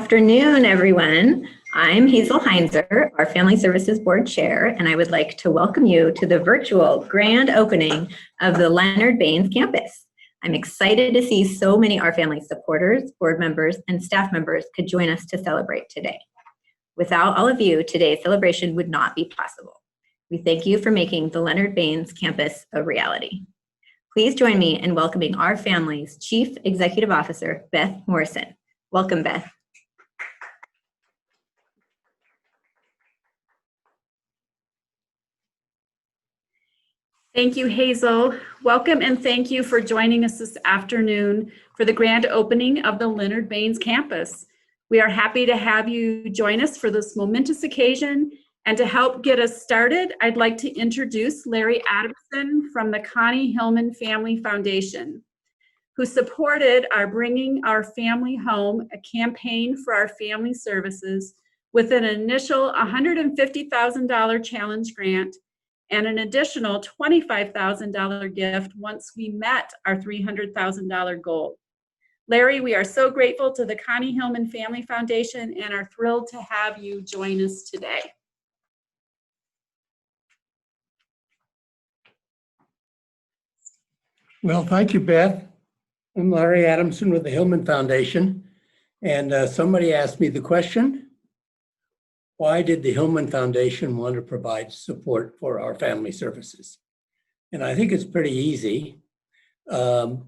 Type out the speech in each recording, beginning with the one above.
afternoon, everyone. I'm Hazel Heinzer, our Family Services Board Chair, and I would like to welcome you to the virtual grand opening of the Leonard Baines campus. I'm excited to see so many Our Family supporters, board members, and staff members could join us to celebrate today. Without all of you, today's celebration would not be possible. We thank you for making the Leonard Baines campus a reality. Please join me in welcoming our family's Chief Executive Officer, Beth Morrison. Welcome, Beth. Thank you, Hazel. Welcome and thank you for joining us this afternoon for the grand opening of the Leonard Baines campus. We are happy to have you join us for this momentous occasion. And to help get us started, I'd like to introduce Larry Adamson from the Connie Hillman Family Foundation, who supported our Bringing Our Family Home, a campaign for our family services with an initial $150,000 challenge grant and an additional $25,000 gift once we met our $300,000 goal. Larry, we are so grateful to the Connie Hillman Family Foundation and are thrilled to have you join us today. Well, thank you, Beth. I'm Larry Adamson with the Hillman Foundation, and somebody asked me the question, why did the Hillman Foundation want to provide support for our family services? And I think it's pretty easy. Our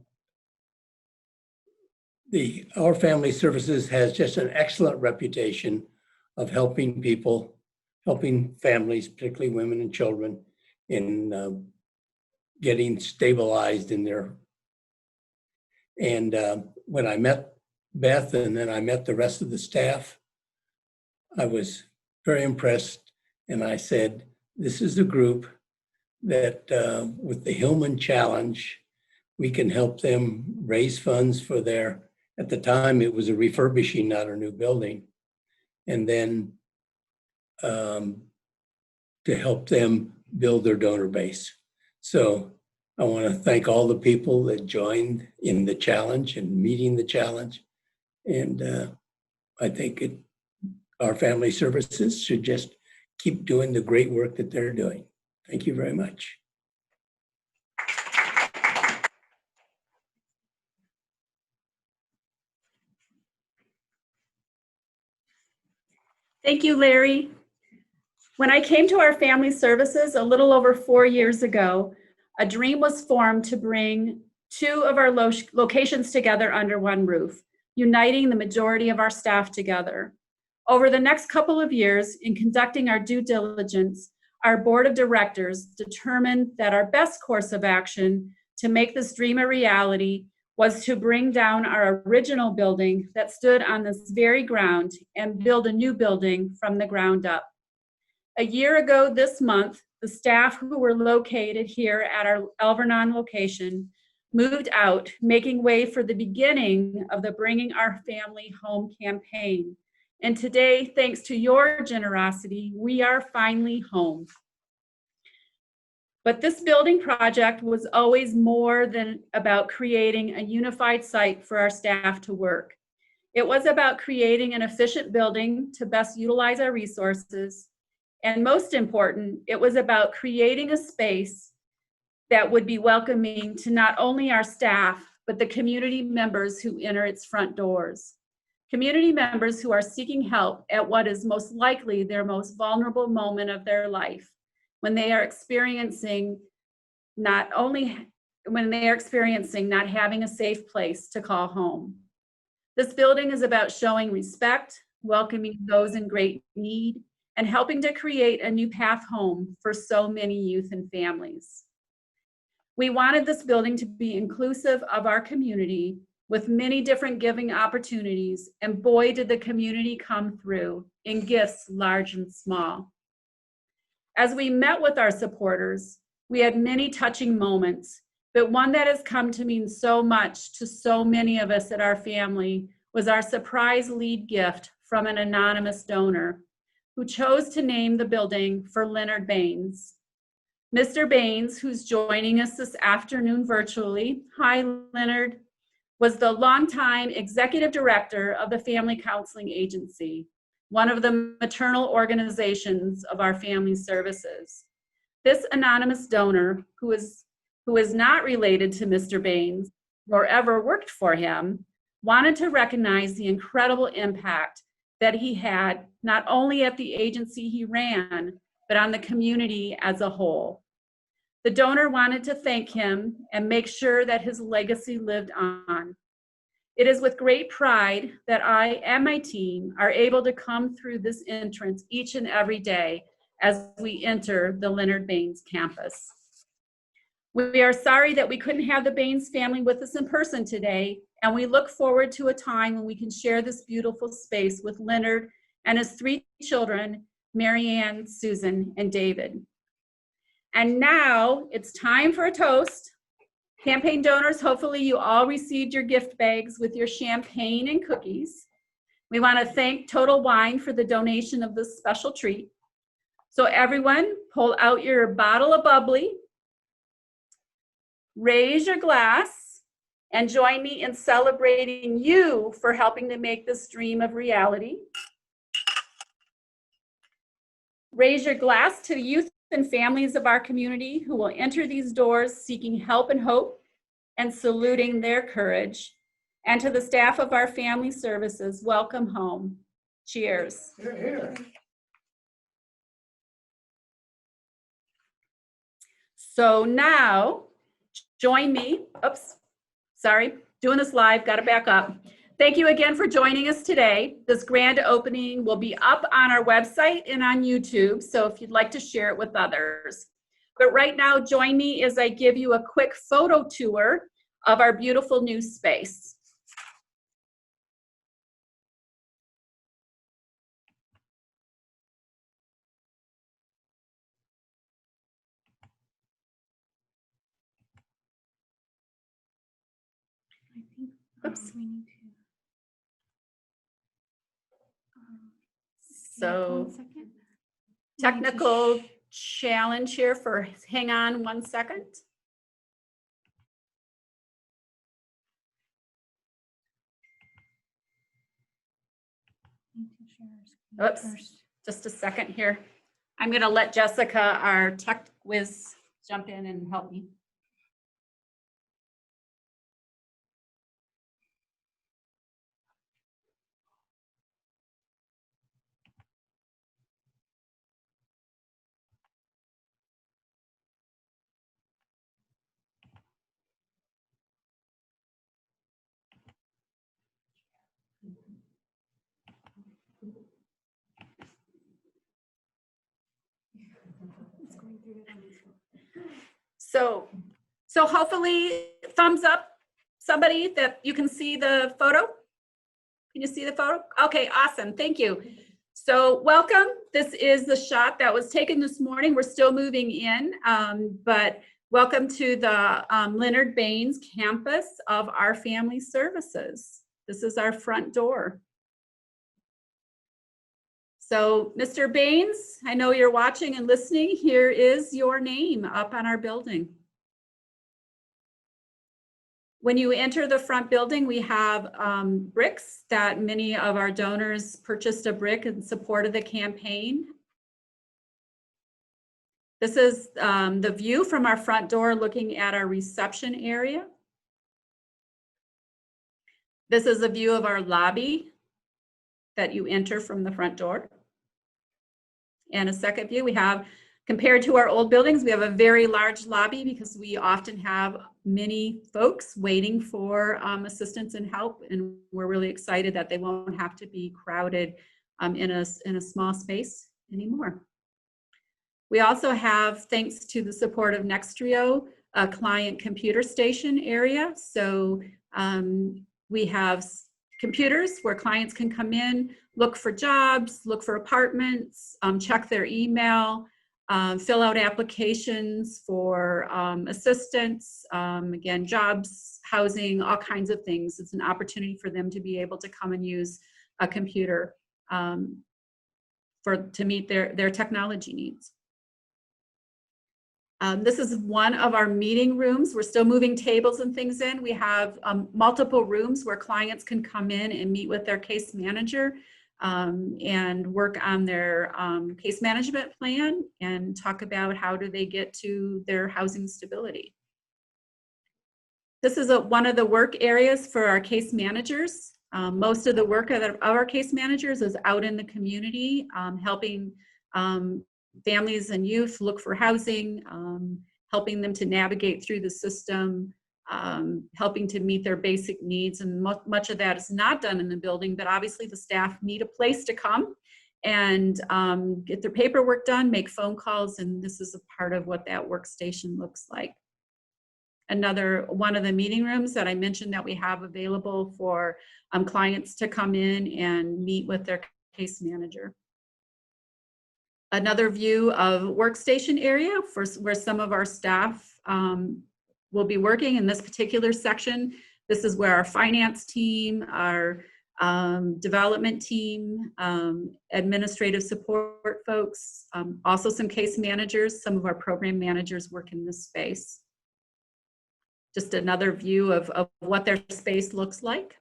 family services has just an excellent reputation of helping people, helping families, particularly women and children, in getting stabilized in their. And when I met Beth and then I met the rest of the staff, I was very impressed. And I said, this is a group that with the Hillman Challenge, we can help them raise funds for their, at the time it was a refurbishing, not a new building. And then to help them build their donor base. So I want to thank all the people that joined in the challenge and meeting the challenge. And I think our family services should just keep doing the great work that they're doing. Thank you very much. Thank you, Larry. When I came to our family services a little over 4 years ago, a dream was formed to bring two of our locations together under one roof, uniting the majority of our staff together. Over the next couple of years, in conducting our due diligence, our board of directors determined that our best course of action to make this dream a reality was to bring down our original building that stood on this very ground and build a new building from the ground up. A year ago this month, the staff who were located here at our Alvernon location moved out, making way for the beginning of the Bringing Our Family Home campaign. And today, thanks to your generosity, we are finally home. But this building project was always more than about creating a unified site for our staff to work. It was about creating an efficient building to best utilize our resources. And most important, it was about creating a space that would be welcoming to not only our staff, but the community members who enter its front doors. Community members who are seeking help at what is most likely their most vulnerable moment of their life, when they are experiencing not having a safe place to call home. This building is about showing respect, welcoming those in great need, and helping to create a new path home for so many youth and families. We wanted this building to be inclusive of our community with many different giving opportunities, and boy, did the community come through in gifts large and small. As we met with our supporters, we had many touching moments, but one that has come to mean so much to so many of us at our family was our surprise lead gift from an anonymous donor who chose to name the building for Leonard Baines. Mr. Baines, who's joining us this afternoon virtually. Hi, Leonard. was the longtime executive director of the Family Counseling Agency, one of the maternal organizations of our family services. This anonymous donor, who is not related to Mr. Baines nor ever worked for him, wanted to recognize the incredible impact that he had not only at the agency he ran, but on the community as a whole. The donor wanted to thank him and make sure that his legacy lived on. It is with great pride that I and my team are able to come through this entrance each and every day as we enter the Leonard Baines campus. We are sorry that we couldn't have the Baines family with us in person today, and we look forward to a time when we can share this beautiful space with Leonard and his 3 children, Marianne, Susan, and David. And now it's time for a toast. Campaign donors, hopefully you all received your gift bags with your champagne and cookies. We want to thank Total Wine for the donation of this special treat. So everyone, pull out your bottle of bubbly, raise your glass, and join me in celebrating you for helping to make this dream a reality. Raise your glass to the youth and families of our community who will enter these doors seeking help and hope and saluting their courage. And to the staff of our family services, welcome home. Cheers. Here, here. So now, join me. Oops, sorry, doing this live, got to back up. Thank you again for joining us today. This grand opening will be up on our website and on YouTube, so if you'd like to share it with others. But right now, join me as I give you a quick photo tour of our beautiful new space. Oops. So technical challenge here for, hang on 1 second. Oops, just a second here. I'm going to let Jessica, our tech whiz, jump in and help me. So hopefully, thumbs up, somebody, that you can see the photo. Can you see the photo? Okay, awesome, thank you. So welcome, this is the shot that was taken this morning. We're still moving in, but welcome to the Leonard Baines campus of our family services. This is our front door. So Mr. Baines, I know you're watching and listening. Here is your name up on our building. When you enter the front building, we have bricks that many of our donors purchased a brick in support of the campaign. This is the view from our front door looking at our reception area. This is a view of our lobby that you enter from the front door. And a second view, we have, compared to our old buildings, we have a very large lobby because we often have many folks waiting for assistance and help, and we're really excited that they won't have to be crowded in a small space anymore. We also have, thanks to the support of Nextrio, a client computer station area. So we have computers where clients can come in, look for jobs, look for apartments, check their email, fill out applications for assistance, again, jobs, housing, all kinds of things. It's an opportunity for them to be able to come and use a computer to meet their technology needs. This is one of our meeting rooms. We're still moving tables and things in. We have multiple rooms where clients can come in and meet with their case manager and work on their case management plan and talk about how do they get to their housing stability. This is one of the work areas for our case managers. Most of the work of our case managers is out in the community, helping families and youth look for housing, helping them to navigate through the system, helping to meet their basic needs. And much of that is not done in the building, but obviously the staff need a place to come and get their paperwork done, make phone calls, and this is a part of what that workstation looks like. Another one of the meeting rooms that I mentioned that we have available for clients to come in and meet with their case manager. Another view of workstation area for where some of our staff will be working in this particular section. This is where our finance team, our development team, administrative support folks, also some case managers, some of our program managers work in this space. Just another view of what their space looks like.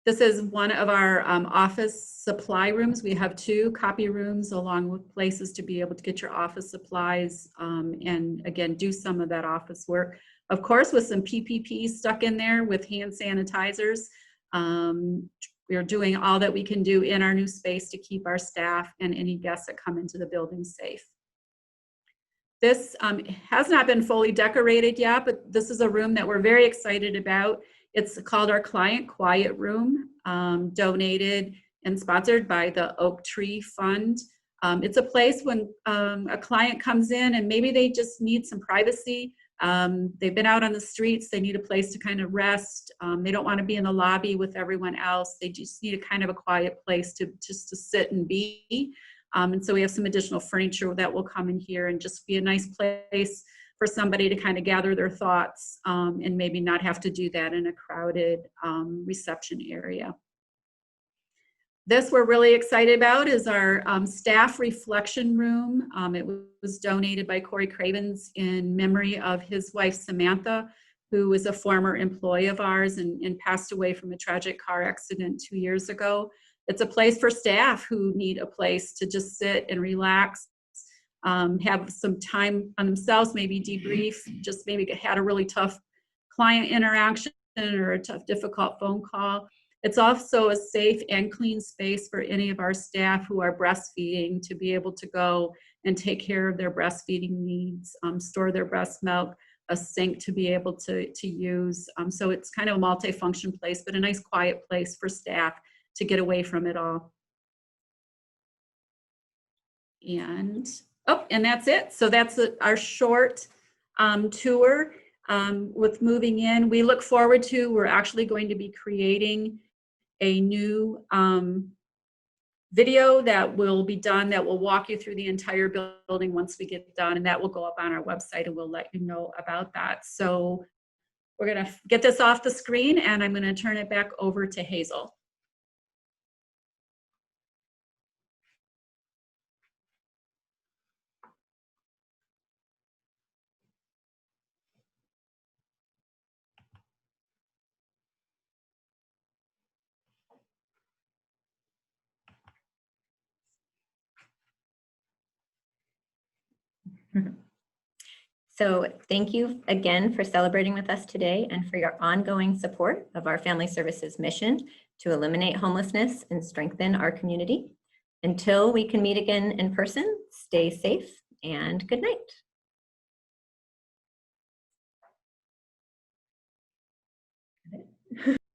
This is one of our office supply rooms. We have 2 copy rooms along with places to be able to get your office supplies and again, do some of that office work. Of course, with some PPP stuck in there with hand sanitizers. We're doing all that we can do in our new space to keep our staff and any guests that come into the building safe. This has not been fully decorated yet, but this is a room that we're very excited about. It's called our Client Quiet Room, donated and sponsored by the Oak Tree Fund. It's a place when a client comes in and maybe they just need some privacy. They've been out on the streets, they need a place to kind of rest. They don't want to be in the lobby with everyone else. They just need a kind of a quiet place to sit and be. And so we have some additional furniture that will come in here and just be a nice place for somebody to kind of gather their thoughts and maybe not have to do that in a crowded reception area. This we're really excited about is our staff reflection room. It was donated by Corey Cravens in memory of his wife, Samantha, who was a former employee of ours and passed away from a tragic car accident 2 years ago. It's a place for staff who need a place to just sit and relax, have some time on themselves, maybe debrief, just maybe had a really tough client interaction or a tough, difficult phone call. It's also a safe and clean space for any of our staff who are breastfeeding to be able to go and take care of their breastfeeding needs, store their breast milk, a sink to be able to use. So it's kind of a multi-function place, but a nice quiet place for staff to get away from it all. And that's it. So that's our short tour with moving in. We look forward to, we're actually going to be creating a new video that will be done that will walk you through the entire building once we get done, and that will go up on our website and we'll let you know about that. So we're gonna get this off the screen and I'm gonna turn it back over to Hazel. So thank you again for celebrating with us today and for your ongoing support of our Family Services mission to eliminate homelessness and strengthen our community. Until we can meet again in person, stay safe and good night.